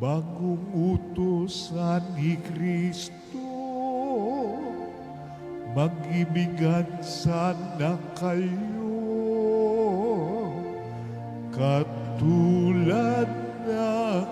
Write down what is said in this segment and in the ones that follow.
mangungutosan ni Kristo, mag-ibigan sana kayo, katulad ng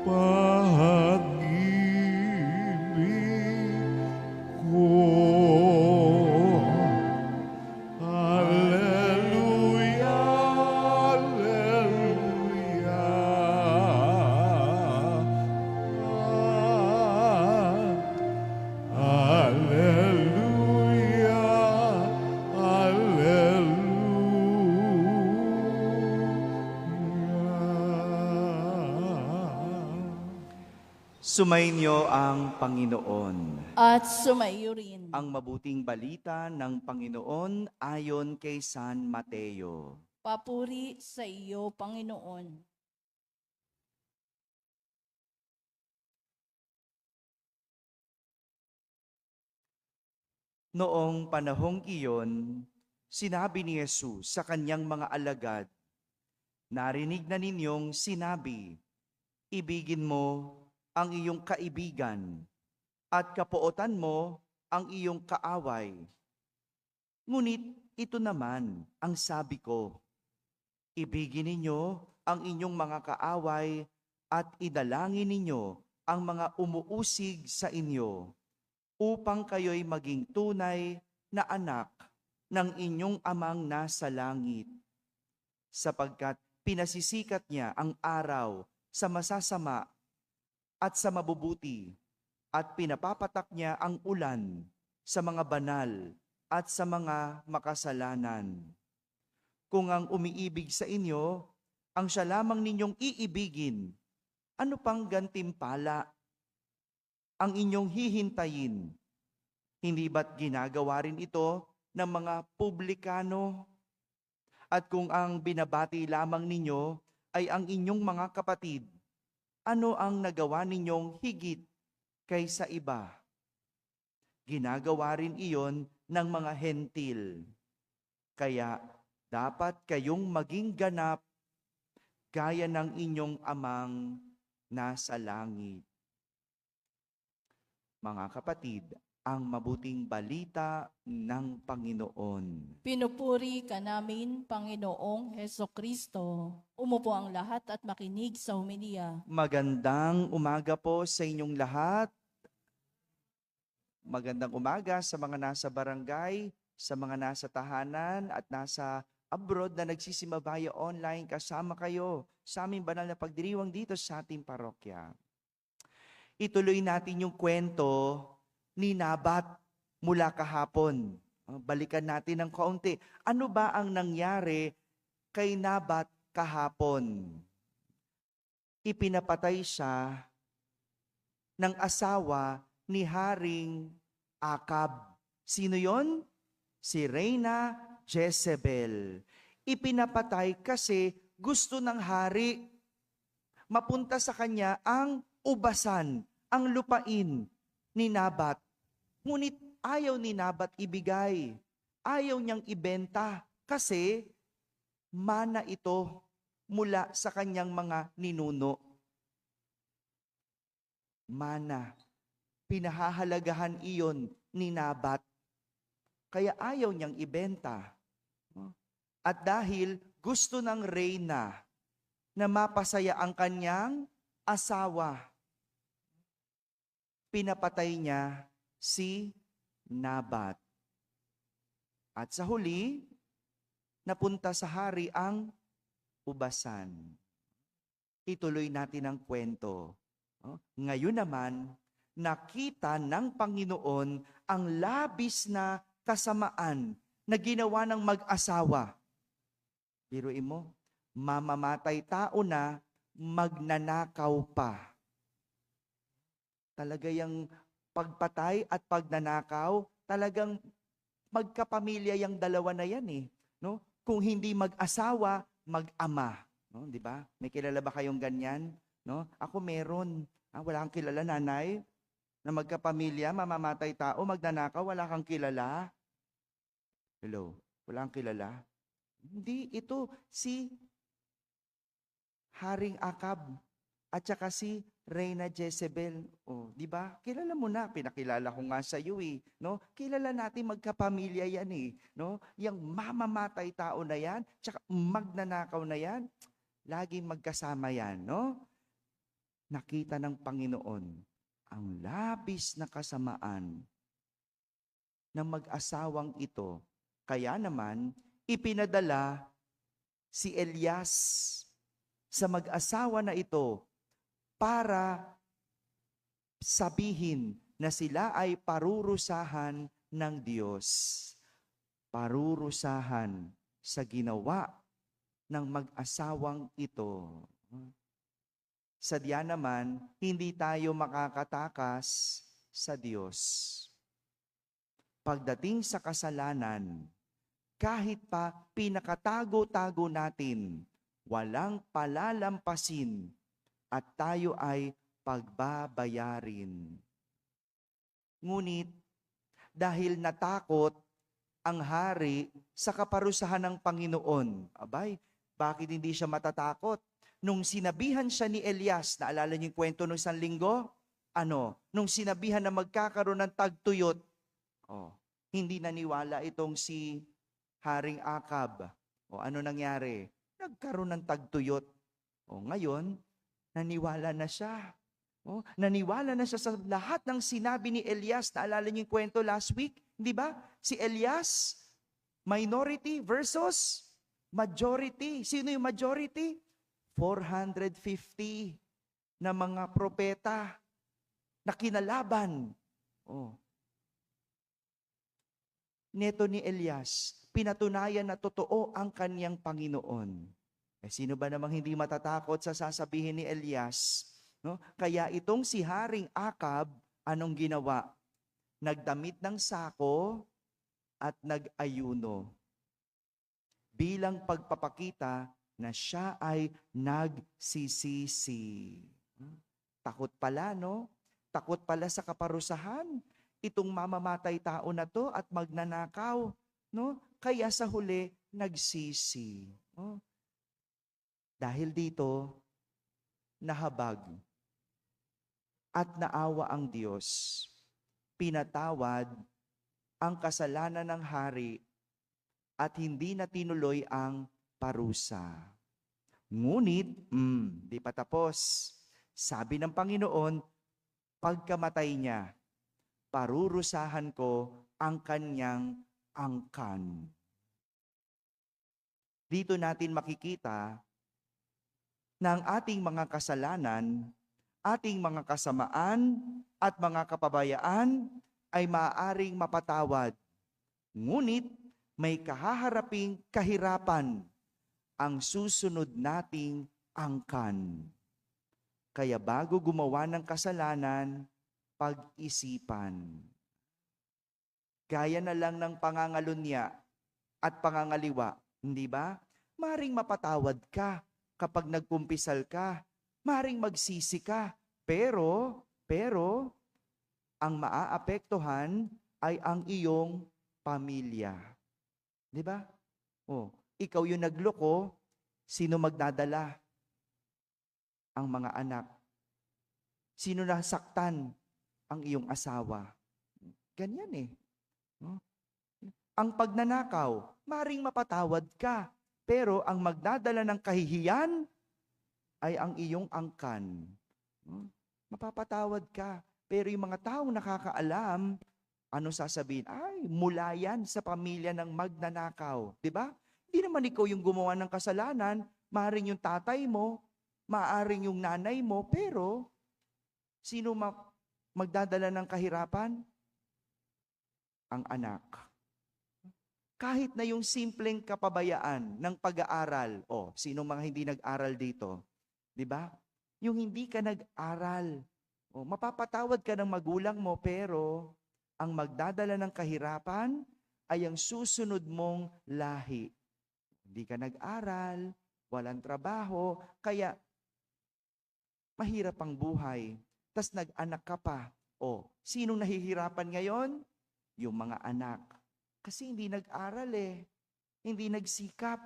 pag-ibig ko. Alleluia, alleluia. Alleluia, alleluia. Sumainyo ang Panginoon. At sumaiyo rin. Ang mabuting balita ng Panginoon ayon kay San Mateo. Papuri sa iyo, Panginoon. Noong panahong iyon, sinabi ni Jesus sa kanyang mga alagad, "Narinig na ninyong sinabi, ibigin mo ang iyong kaibigan at kapuotan mo ang iyong kaaway. Ngunit ito naman ang sabi ko, ibigin ninyo ang inyong mga kaaway at idalangin ninyo ang mga umuusig sa inyo, upang kayo'y maging tunay na anak ng inyong amang nasa langit. Sapagkat pinasisikat niya ang araw sa masasama at sa mabubuti, at pinapapatak niya ang ulan sa mga banal at sa mga makasalanan. Kung ang umiibig sa inyo, ang siya lamang ninyong iibigin, ano pang gantimpala ang inyong hihintayin? Hindi ba't ginagawa rin ito ng mga publikano? At kung ang binabati lamang ninyo ay ang inyong mga kapatid, ano ang nagawa ninyong higit kaysa iba? Ginagawa rin iyon ng mga hentil. Kaya dapat kayong maging ganap gaya ng inyong amang nasa langit." Mga kapatid, ang mabuting balita ng Panginoon. Pinupuri ka namin, Panginoong Hesukristo. Umupo ang lahat at makinig sa homilya. Magandang umaga po sa inyong lahat. Magandang umaga sa mga nasa barangay, sa mga nasa tahanan at nasa abroad na nagsisimabaya online. Kasama kayo sa aming banal na pagdiriwang dito sa ating parokya. Ituloy natin yung kwento ni Nabat mula kahapon. Balikan natin ng kaunti. Ano ba ang nangyari kay Nabat kahapon? Ipinapatay siya ng asawa ni Haring Akab. Sino yon? Si Reyna Jezebel. Ipinapatay kasi gusto ng hari mapunta sa kanya ang ubasan, ang lupain ni Nabat. Ngunit ayaw ni Nabat ibigay. Ayaw niyang ibenta kasi mana ito mula sa kanyang mga ninuno. Mana. Pinahahalagahan iyon ni Nabat. Kaya ayaw niyang ibenta. At dahil gusto ng reyna na mapasaya ang kanyang asawa, pinapatay niya si Nabat. At sa huli, napunta sa hari ang ubasan. Ituloy natin ang kwento. Ngayon naman, nakita ng Panginoon ang labis na kasamaan na ginawa ng mag-asawa. Biruin mo, mamamatay tao na, magnanakaw pa. Talaga yung pagpatay at pagnanakaw, talagang magkapamilya yung dalawa na yan eh. No? Kung hindi mag-asawa, mag-ama. No? Di ba? May kilala ba kayong ganyan? No? Ako meron. Wala kang kilala, nanay? Na magkapamilya, mamamatay tao, magnanakaw, wala kang kilala? Hello? Wala kang kilala? Hindi, ito si Haring Akab. at saka si Reyna Jezebel. Oh, di ba? Kilala mo na, pinakilala ko nga sa iyo eh, no? Kilala natin magkapamilya yan eh, no? Yang mamamatay tao na yan, tsaka magnanakaw na yan, laging magkasama yan, no? Nakita ng Panginoon ang labis na kasamaan ng mag-asawang ito. Kaya naman, ipinadala si Elias sa mag-asawa na ito para sabihin na sila ay parurusahan ng Diyos. Parurusahan sa ginawa ng mag-asawang ito. Sadya naman, hindi tayo makakatakas sa Diyos. Pagdating sa kasalanan, kahit pa pinakatago-tago natin, walang palalampasin at tayo ay pagbabayarin. Ngunit, dahil natakot ang hari sa kaparusahan ng Panginoon, abay, bakit hindi siya matatakot? Nung sinabihan siya ni Elias, naalala niyo yung kwento nung isang linggo? Nung sinabihan na magkakaroon ng tagtuyot, hindi naniwala itong si Haring Akab. Ano nangyari? Nagkaroon ng tagtuyot. Ngayon, naniwala na siya. Naniwala na siya sa lahat ng sinabi ni Elias. Naalala niyo yung kwento last week? Di ba? Si Elias, minority versus majority. Sino yung majority? 450 na mga propeta na kinalaban. Neto ni Elias, pinatunayan na totoo ang kanyang Panginoon. Sino ba namang hindi matatakot sa sasabihin ni Elias? No? Kaya itong si Haring Akab, anong ginawa? Nagdamit ng sako at nag-ayuno. Bilang pagpapakita na siya ay nagsisisi. Takot pala, no? Takot pala sa kaparusahan. Itong mamamatay tao na to at magnanakaw, no? Kaya sa huli, nagsisi. Dahil dito, nahabag at naawa ang Diyos. Pinatawad ang kasalanan ng hari at hindi na tinuloy ang parusa. Ngunit, di pa tapos. Sabi ng Panginoon, pagkamatay niya, parurusahan ko ang kanyang angkan. Dito natin makikita na ang ating mga kasalanan, ating mga kasamaan at mga kapabayaan ay maaaring mapatawad. Ngunit may kahaharaping kahirapan ang susunod nating angkan. Kaya bago gumawa ng kasalanan, pag-isipan. Gaya na lang ng pangangalunya at pangangaliwa, hindi ba? Maring mapatawad ka kapag nagkumpisal ka. Maring magsisi ka. Pero, ang maaapektuhan ay ang iyong pamilya. Di ba? Ikaw yung nagloko, sino magdadala? Ang mga anak. Sino nasaktan? Ang iyong asawa. Ganyan eh. Ang pagnanakaw, maring mapatawad ka, pero ang magdadala ng kahihiyan ay ang iyong angkan. Mapapatawad ka, pero yung mga taong nakakaalam, ano sasabihin? Ay, mula yan sa pamilya ng magnanakaw. Diba? Hindi naman ikaw yung gumawa ng kasalanan, maaaring yung tatay mo, maaaring yung nanay mo, pero sino magdadala ng kahirapan? Ang anak. Kahit na yung simpleng kapabayaan ng pag-aaral, sino mga hindi nag-aral dito? Diba? Yung hindi ka nag-aral, mapapatawad ka ng magulang mo, pero ang magdadala ng kahirapan ay ang susunod mong lahi. Hindi ka nag-aral, walang trabaho, kaya mahirap ang buhay. Tas nag-anak ka pa. Sinong nahihirapan ngayon? Yung mga anak. Kasi hindi nag-aral hindi nagsikap.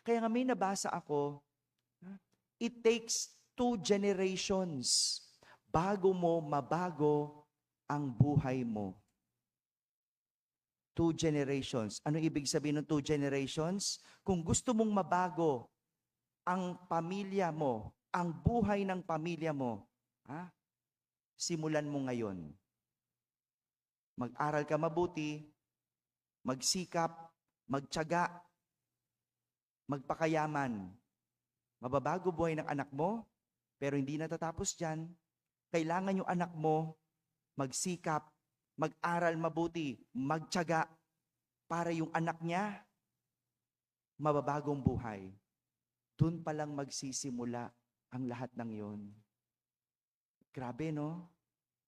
Kaya nga may nabasa ako, It takes 2 generations bago mo mabago ang buhay mo. 2 generations. Ano ibig sabihin ng 2 generations? Kung gusto mong mabago ang pamilya mo, ang buhay ng pamilya mo, simulan mo ngayon. Mag-aral ka mabuti, magsikap, magtiyaga, magpakayaman. Mababago buhay ng anak mo, pero hindi natatapos dyan. Kailangan yung anak mo magsikap, mag-aral mabuti, magtiyaga, para yung anak niya mababagong buhay. Doon pa lang magsisimula ang lahat ng yon. Grabe, no?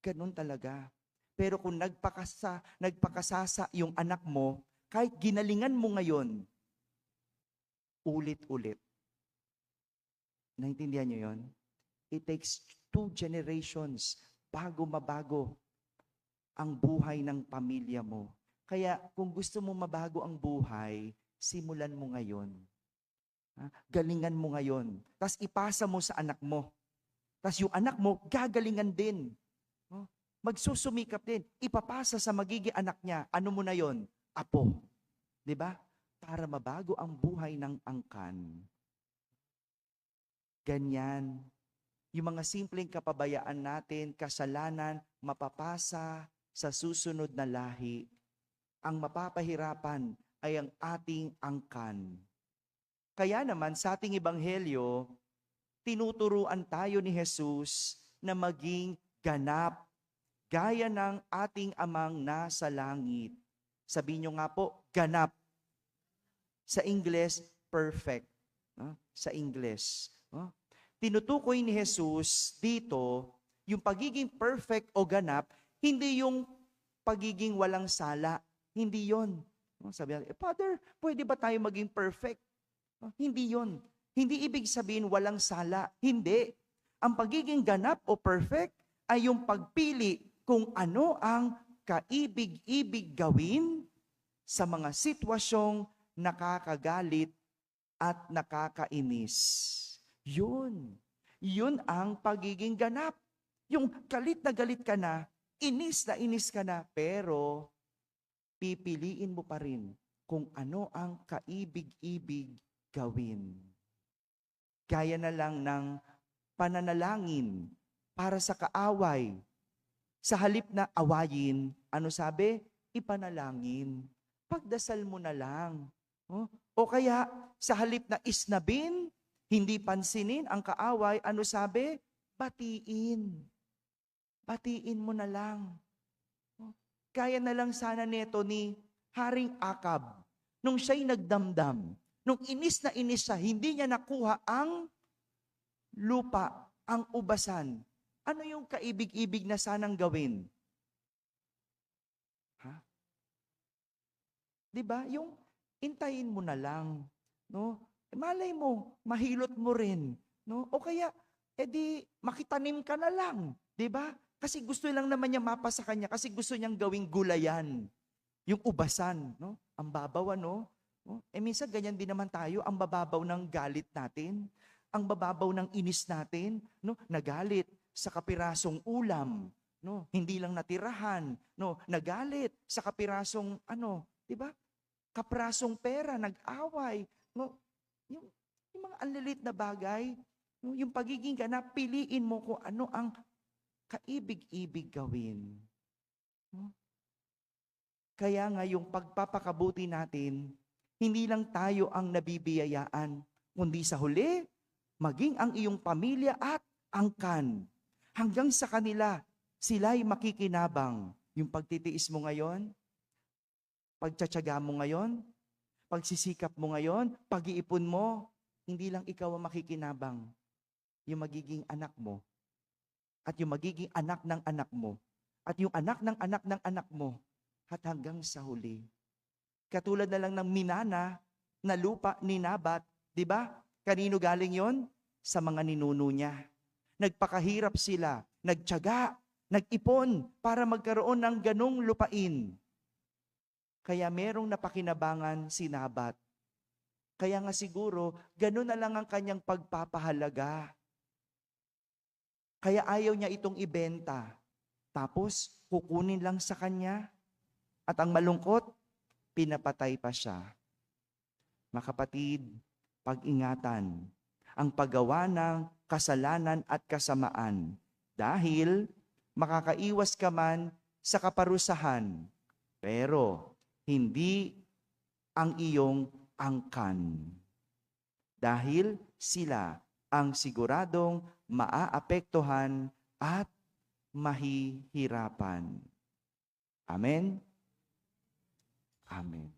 Ganun talaga. Pero kung nagpakasasa yung anak mo, kahit ginalingan mo ngayon, ulit-ulit. Naintindihan niyo yon? It takes 2 generations bago mabago ang buhay ng pamilya mo. Kaya kung gusto mo mabago ang buhay, simulan mo ngayon. Galingan mo ngayon. Tapos ipasa mo sa anak mo. Tapos yung anak mo, gagalingan din. Magsusumikap din. Ipapasa sa magiging anak niya. Ano mo na yon? Apo. 'Di ba? Para mabago ang buhay ng angkan. Ganyan. Yung mga simpleng kapabayaan natin, kasalanan, mapapasa sa susunod na lahi. Ang mapapahirapan ay ang ating angkan. Kaya naman sa ating ebanghelyo, tinuturuan tayo ni Jesus na maging ganap, gaya ng ating amang nasa langit. Sabihin nyo nga po, ganap. Sa Ingles, perfect. Sa Ingles. Tinutukoy ni Jesus dito, yung pagiging perfect o ganap, hindi yung pagiging walang sala. Hindi yon. Sabi natin, Father, pwede ba tayo maging perfect? Hindi yon. Hindi ibig sabihin walang sala. Hindi. Ang pagiging ganap o perfect ay yung pagpili kung ano ang kaibig-ibig gawin sa mga sitwasyong nakakagalit at nakakainis. Yun. Yun ang pagiging ganap. Yung galit ka na, inis ka na, pero pipiliin mo pa rin kung ano ang kaibig-ibig gawin. Gaya na lang ng pananalangin para sa kaaway. Sa halip na awayin, ano sabi? Ipanalangin. Pagdasal mo na lang. O kaya, sa halip na isnabin, hindi pansinin ang kaaway, ano sabi? Batiin. Batiin mo na lang. Kaya na lang sana neto ni Haring Akab. Nung siya'y nagdamdam, nung inis na inis siya, hindi niya nakuha ang lupa, ang ubasan. Ano yung kaibig-ibig na sanang gawin? Diba? Yung intayin mo na lang. No? Malay mo, mahilot mo rin. No? O kaya, edi makitanim ka na lang. Diba? Kasi gusto lang naman niya mapa sa kanya, kasi gusto niyang gawing gulayan. Yung ubasan. No? Ang babaw, no? Minsan ganyan din naman tayo, ang bababaw ng galit natin, ang bababaw ng inis natin, no? Nagalit sa kapirasong ulam, no? Hindi lang natirahan, no? Nagalit sa kapirasong di ba? Kaprasong pera, nag-away, no? Yung mga anlilit na bagay, no? Yung pagiging ganap, piliin mo kung ano ang kaibig-ibig gawin. No? Kaya nga yung pagpapakabuti natin, hindi lang tayo ang nabibiyayaan, kundi sa huli, maging ang iyong pamilya at angkan. Hanggang sa kanila, sila'y makikinabang. Yung pagtitiis mo ngayon, pagtsatsaga mo ngayon, pagsisikap mo ngayon, pag-iipon mo, hindi lang ikaw ang makikinabang. Yung magiging anak mo, at yung magiging anak ng anak mo, at yung anak ng anak ng anak mo, at hanggang sa huli. Katulad na lang ng minana na lupa ni Nabat, di ba? Kanino galing yon? Sa mga ninuno niya. Nagpakahirap sila, nagtiyaga, nag-ipon para magkaroon ng ganong lupain. Kaya merong napakinabangan si Nabat. Kaya nga siguro, ganun na lang ang kanyang pagpapahalaga. Kaya ayaw niya itong ibenta. Tapos, kukunin lang sa kanya. At ang malungkot, pinapatay pa siya. Mga kapatid, pag-ingatan ang paggawa ng kasalanan at kasamaan dahil makakaiwas ka man sa kaparusahan, pero hindi ang iyong angkan. Dahil sila ang siguradong maaapektuhan at mahihirapan. Amen? Amen.